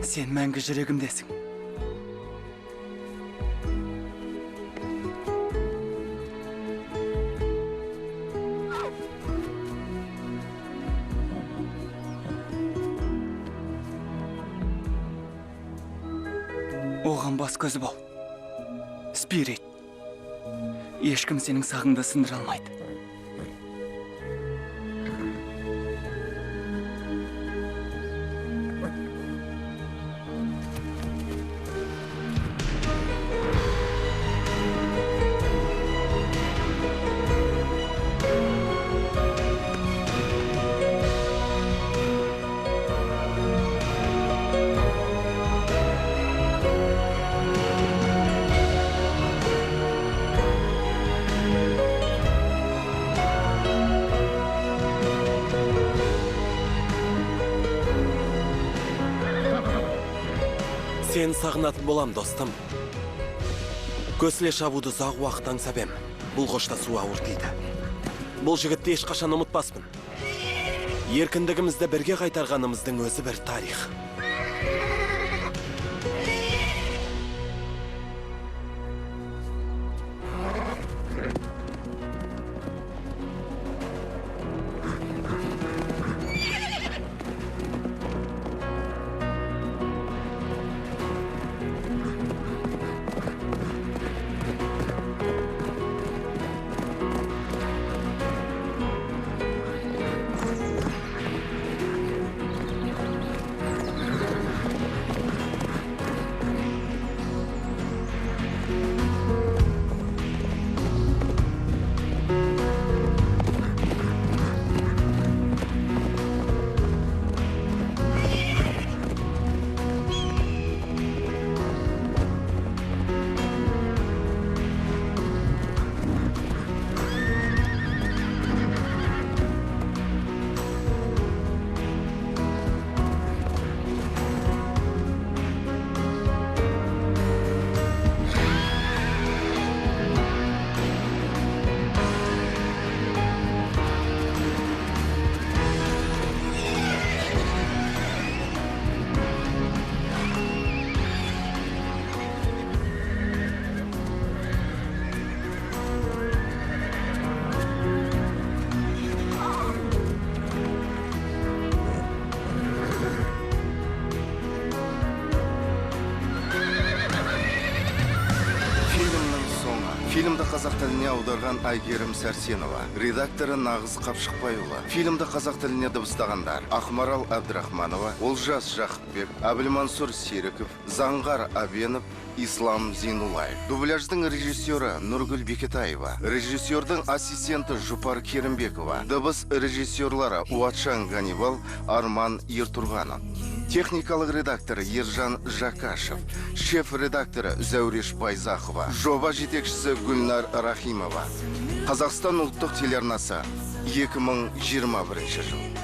Sen мәңгі жүрегімдесің. Оған бас көзі бол. Спирит. Ешкім сенің сағыңды сындыра алмайды. Сен сағынатын болам, достым. Көсіле шабуды зақ уақыт аңсап ем. Бұл қоштасу ауыр тиді. Бұл жігітті ешқашан ұмытпаспын. Еркіндігімізді бірге қайтарғанымыздың өзі бір тарих. Фильмді қазақ тіліне аударған Айгерім Сәрсенова, редакторы Нағыз Қапшықбайұлы. Фильмді қазақ тіліне дыбыстағандар: Ақмарал Әбдірахманова, Олжас Жақыпбек, Әбілмансұр Серіков, Заңғар Абенов, Ислам Зейнуллаев. Дубляждың режиссері Нұргүл Бекетаева, режиссердің ассистенті Жұпар Керімбекова, дыбыс режиссерлары Уатшан Ганибал, Арман Ертұрғанов. Техникалық редакторы Ержан Жақашев, шеф-редакторы Зәуреш Байзақова, жоба жетекшісі Гүлнар Рахимова. Қазақстан ұлттық телеарнасы, 2021 жыл.